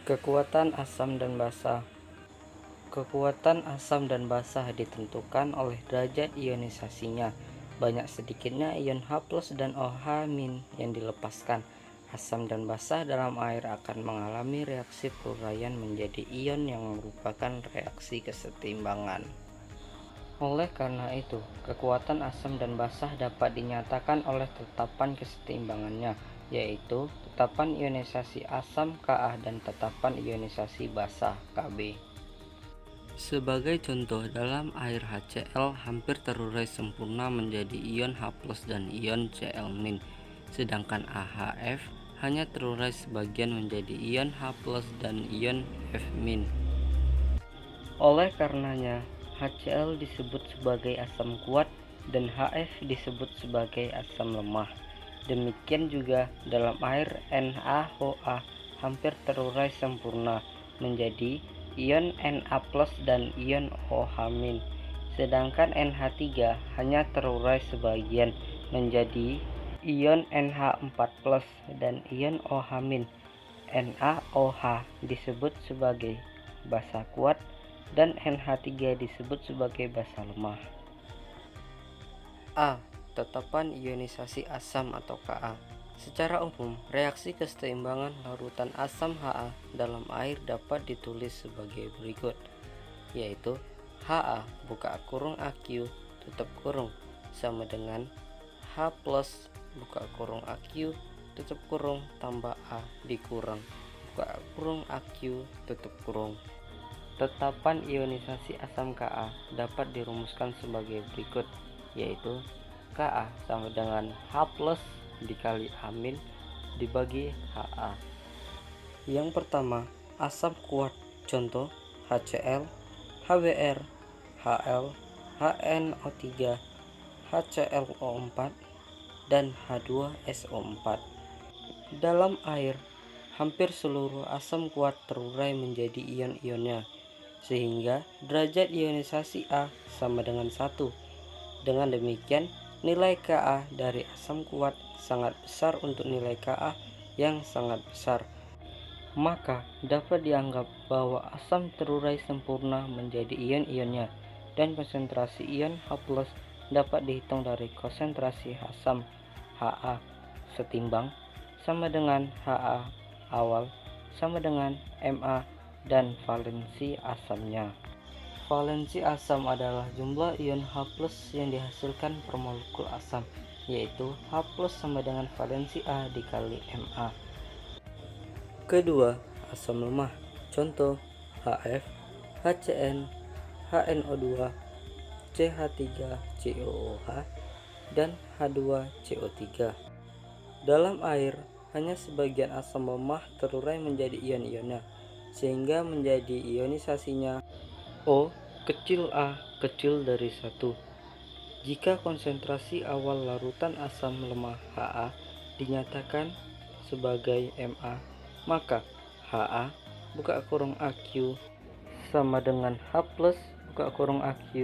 Kekuatan asam dan basa. Kekuatan asam dan basa ditentukan oleh derajat ionisasinya. Banyak sedikitnya ion H+ dan OH- yang dilepaskan. Asam dan basa dalam air akan mengalami reaksi peruraian menjadi ion yang merupakan reaksi kesetimbangan. Oleh karena itu, kekuatan asam dan basa dapat dinyatakan oleh tetapan kesetimbangannya, yaitu tetapan ionisasi asam Ka dan tetapan ionisasi basa Kb. Sebagai contoh, dalam air HCl hampir terurai sempurna menjadi ion H+ dan ion Cl-, sedangkan AHF hanya terurai sebagian menjadi ion H+ dan ion F-. Oleh karenanya, HCl disebut sebagai asam kuat dan HF disebut sebagai asam lemah. Demikian juga dalam air NaOH hampir terurai sempurna menjadi ion Na+ dan ion OH-, sedangkan NH3 hanya terurai sebagian menjadi ion NH4+ dan ion OH-. NaOH disebut sebagai basa kuat dan NH3 disebut sebagai basa lemah. A. Tetapan ionisasi asam atau Ka. Secara umum, reaksi keseimbangan larutan asam Ha dalam air dapat ditulis sebagai berikut, yaitu Ha buka kurung Aq tutup kurung sama dengan H+ buka kurung Aq tutup kurung tambah A dikurang buka kurung Aq tutup kurung. Tetapan ionisasi asam Ka dapat dirumuskan sebagai berikut, yaitu Ka sama dengan H+ dikali A- dibagi Ha. Yang pertama, asam kuat, contoh HCl, HBr, Hl, HNO3, HClO4, dan H2SO4. Dalam air, hampir seluruh asam kuat terurai menjadi ion-ionnya, sehingga derajat ionisasi A sama dengan 1. Dengan demikian, nilai Ka dari asam kuat sangat besar untuk nilai Ka yang sangat besar. Maka dapat dianggap bahwa asam terurai sempurna menjadi ion-ionnya, dan konsentrasi ion H+ dapat dihitung dari konsentrasi asam Ha setimbang sama dengan Ha awal sama dengan Ma dan valensi asamnya. Valensi asam adalah jumlah ion H+ yang dihasilkan per molekul asam, yaitu H+ sama dengan valensi A dikali Ma. Kedua, asam lemah, contoh HF, HCN, HNO2, CH3COOH, dan H2CO3. Dalam air, hanya sebagian asam lemah terurai menjadi ion-ionnya, sehingga menjadi ionisasinya O kecil a kecil dari 1. Jika konsentrasi awal larutan asam lemah Ha dinyatakan sebagai Ma, maka Ha buka kurung Aq sama dengan H+ buka kurung Aq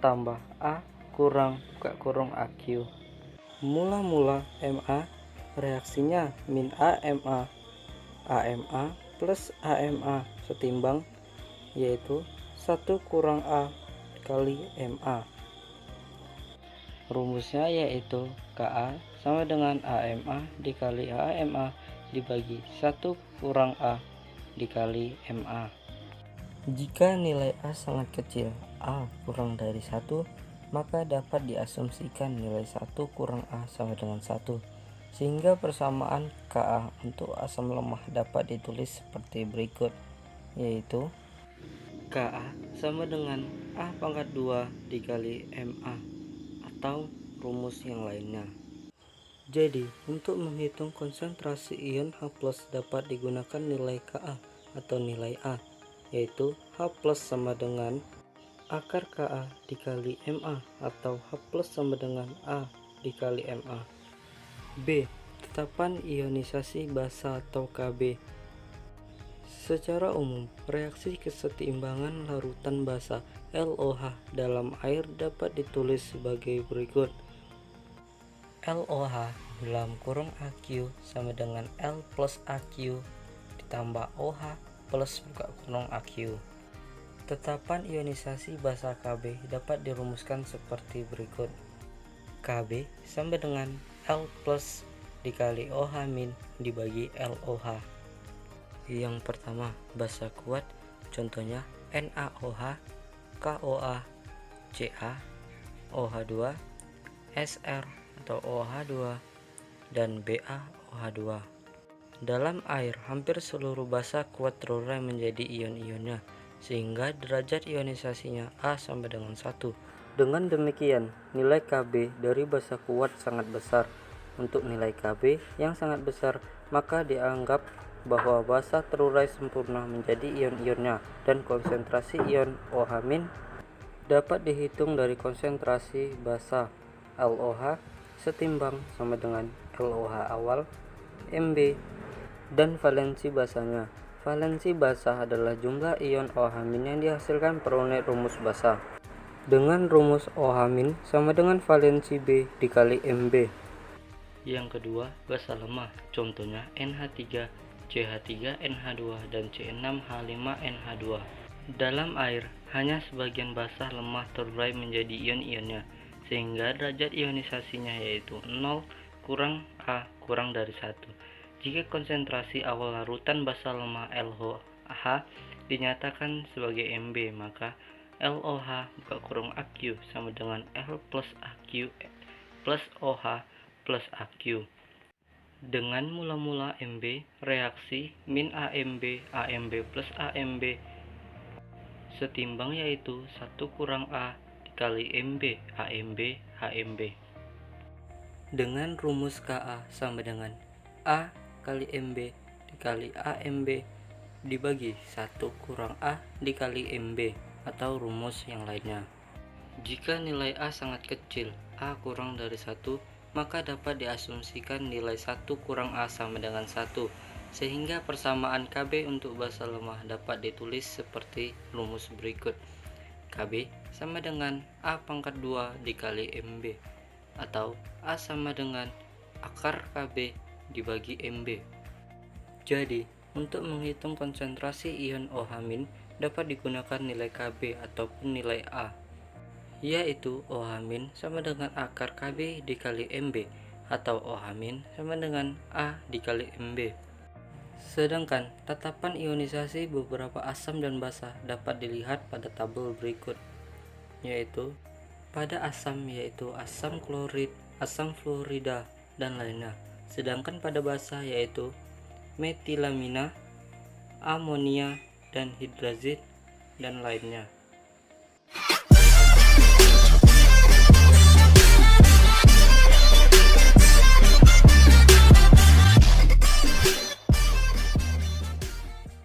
tambah A kurang buka kurung Aq. Mula-mula Ma reaksinya min AMa, AMa plus AMa setimbang, yaitu 1 kurang A kali Ma. Rumusnya yaitu Ka sama dengan AMa dikali AMa dibagi 1 kurang A dikali Ma. Jika nilai A sangat kecil, A kurang dari 1, maka dapat diasumsikan nilai 1 kurang A sama dengan 1, sehingga persamaan Ka untuk asam lemah dapat ditulis seperti berikut, yaitu Ka sama dengan A pangkat 2 dikali Ma, atau rumus yang lainnya. Jadi, untuk menghitung konsentrasi ion H+ dapat digunakan nilai Ka atau nilai A, yaitu H+ sama dengan akar Ka dikali Ma, atau H+ sama dengan A dikali Ma. B. Tetapan ionisasi basa atau Kb. Secara umum, reaksi kesetimbangan larutan basa LOH dalam air dapat ditulis sebagai berikut. LOH dalam kurung Aq sama dengan L plus Aq ditambah OH plus buka kurung AQ. Tetapan ionisasi basa Kb dapat dirumuskan seperti berikut. Kb sama dengan L plus dikali OH min dibagi LOH. Yang pertama, basa kuat, contohnya NaOH, KOA, Ca, OH2, Sr atau OH2, dan BaOH2. Dalam air, hampir seluruh basa kuat terurai menjadi ion-ionnya, sehingga derajat ionisasinya A sama dengan 1. Dengan demikian, nilai Kb dari basa kuat sangat besar. Untuk nilai Kb yang sangat besar, maka dianggap bahwa basa terurai sempurna menjadi ion-ionnya, dan konsentrasi ion OH- dapat dihitung dari konsentrasi basa LOH setimbang sama dengan LOH awal Mb dan valensi basanya. Valensi basa adalah jumlah ion OH- yang dihasilkan per unit rumus basa. Dengan rumus OH- sama dengan valensi B dikali Mb. Yang kedua, basa lemah, contohnya NH3, CH3, NH2, dan C6H5NH2. Dalam air, hanya sebagian basa lemah terurai menjadi ion-ionnya, sehingga derajat ionisasinya yaitu 0 kurang A kurang dari 1. Jika konsentrasi awal larutan basa lemah LOH dinyatakan sebagai Mb, maka LOH buka kurung AQ sama dengan L plus AQ plus OH plus AQ. Dengan mula-mula Mb, reaksi min AMB plus AMB setimbang yaitu 1 kurang A dikali Mb HMB. Dengan rumus Ka sama dengan A kali Mb dikali AMB dibagi 1 kurang A dikali Mb atau rumus yang lainnya. Jika nilai A sangat kecil, A kurang dari 1, maka dapat diasumsikan nilai 1 kurang A sama dengan 1, sehingga persamaan Kb untuk basa lemah dapat ditulis seperti rumus berikut. Kb sama dengan A pangkat 2 dikali Mb, atau A sama dengan akar Kb dibagi Mb. Jadi, untuk menghitung konsentrasi ion OH- dapat digunakan nilai Kb ataupun nilai A, yaitu OH- sama dengan akar Kb dikali Mb, atau OH- sama dengan A dikali Mb. Sedangkan tatapan ionisasi beberapa asam dan basa dapat dilihat pada tabel berikut, yaitu pada asam yaitu asam klorid, asam fluorida, dan lainnya. Sedangkan pada basa yaitu metilamina, amonia, dan hidrazit, dan lainnya.